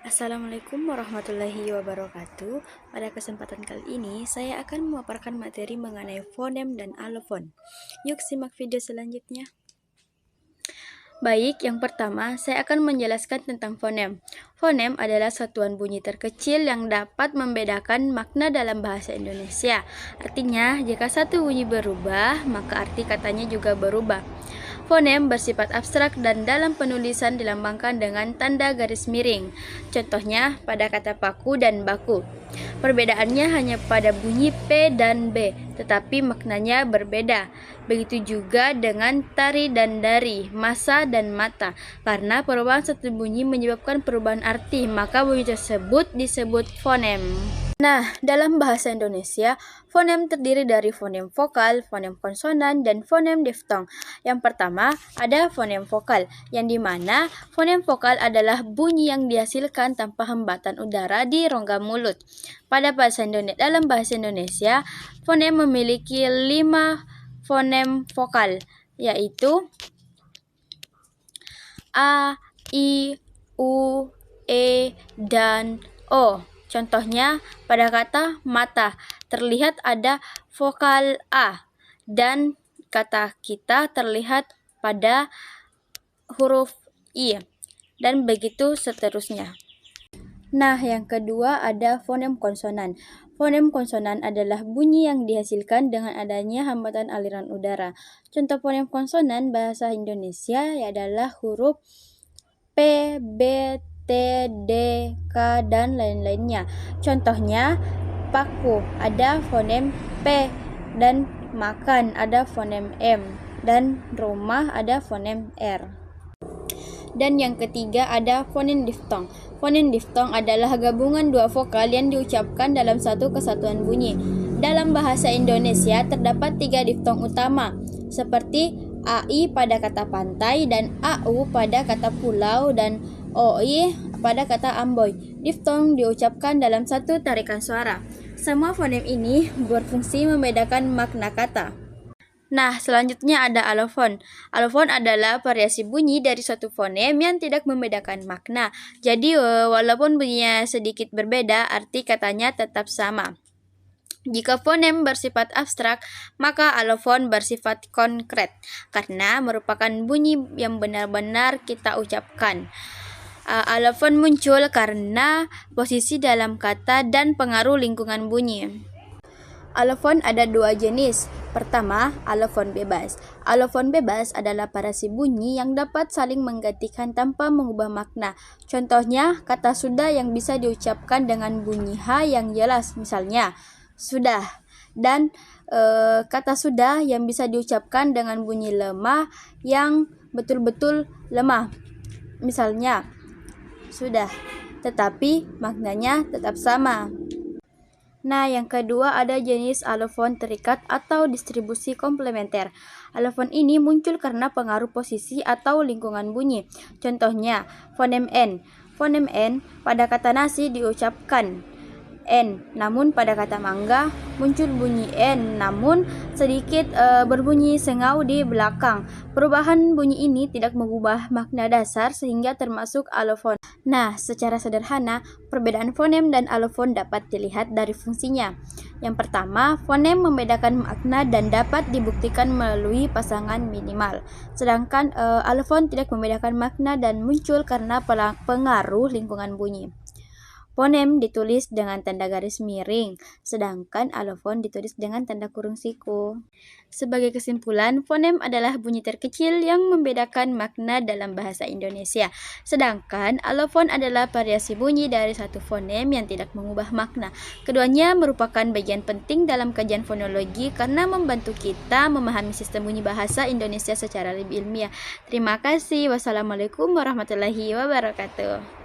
Assalamualaikum warahmatullahi wabarakatuh. Pada kesempatan kali ini, saya akan memaparkan materi mengenai fonem dan alofon. Yuk simak video selanjutnya. Baik, yang pertama, saya akan menjelaskan tentang fonem. Fonem adalah satuan bunyi terkecil yang dapat membedakan makna dalam bahasa Indonesia. Artinya, jika satu bunyi berubah, maka arti katanya juga berubah. Fonem bersifat abstrak dan dalam penulisan dilambangkan dengan tanda garis miring. Contohnya pada kata paku dan baku. Perbedaannya hanya pada bunyi P dan B, tetapi maknanya berbeda. Begitu juga dengan tari dan dari, masa dan mata. Karena perubahan satu bunyi menyebabkan perubahan arti, maka bunyi tersebut disebut fonem. Nah, dalam bahasa Indonesia, fonem terdiri dari fonem vokal, fonem konsonan, dan fonem diftong. Yang pertama, ada fonem vokal, yang dimana fonem vokal adalah bunyi yang dihasilkan tanpa hambatan udara di rongga mulut. Dalam bahasa Indonesia, fonem memiliki 5 fonem vokal, yaitu A, I, U, E, dan O. Contohnya, pada kata mata, terlihat ada vokal A, dan kata kita terlihat pada huruf I, dan begitu seterusnya. Nah, yang kedua ada fonem konsonan. Fonem konsonan adalah bunyi yang dihasilkan dengan adanya hambatan aliran udara. Contoh fonem konsonan bahasa Indonesia adalah huruf P, B, T, D, K, dan lain-lainnya. Contohnya, paku ada fonem P, dan makan ada fonem M, dan rumah ada fonem R. Dan yang ketiga ada fonem diftong. Fonem diftong adalah gabungan dua vokal yang diucapkan dalam satu kesatuan bunyi. Dalam bahasa Indonesia terdapat 3 diftong utama, seperti AI pada kata pantai, dan AU pada kata pulau, dan OI pada kata amboy. Diftong diucapkan dalam satu tarikan suara. Semua fonem ini berfungsi membedakan makna kata. Nah, selanjutnya ada alofon. Alofon adalah variasi bunyi dari suatu fonem yang tidak membedakan makna. Jadi, walaupun bunyinya sedikit berbeda, arti katanya tetap sama. Jika fonem bersifat abstrak, maka alofon bersifat konkret, karena merupakan bunyi yang benar-benar kita ucapkan. Alofon muncul karena posisi dalam kata dan pengaruh lingkungan bunyi. Alofon ada 2 jenis. Pertama, alofon bebas. Alofon bebas adalah variasi bunyi yang dapat saling menggantikan tanpa mengubah makna. Contohnya, kata sudah yang bisa diucapkan dengan bunyi H yang jelas, misalnya sudah, dan kata sudah yang bisa diucapkan dengan bunyi lemah yang betul-betul lemah, misalnya sudah, tetapi maknanya tetap sama. Nah, yang kedua ada jenis alofon terikat atau distribusi komplementer. Alofon ini muncul karena pengaruh posisi atau lingkungan bunyi. Contohnya, fonem N. Fonem N pada kata nasi diucapkan N, namun pada kata mangga muncul bunyi N, namun sedikit berbunyi sengau di belakang. Perubahan bunyi ini tidak mengubah makna dasar sehingga termasuk alofon. Nah, secara sederhana, perbedaan fonem dan alofon dapat dilihat dari fungsinya. Yang pertama, fonem membedakan makna dan dapat dibuktikan melalui pasangan minimal. Sedangkan alofon tidak membedakan makna dan muncul karena pengaruh lingkungan bunyi. Fonem ditulis dengan tanda garis miring, sedangkan alofon ditulis dengan tanda kurung siku. Sebagai kesimpulan, fonem adalah bunyi terkecil yang membedakan makna dalam bahasa Indonesia, sedangkan alofon adalah variasi bunyi dari satu fonem yang tidak mengubah makna. Keduanya merupakan bagian penting dalam kajian fonologi karena membantu kita memahami sistem bunyi bahasa Indonesia secara lebih ilmiah. Terima kasih. Wassalamualaikum warahmatullahi wabarakatuh.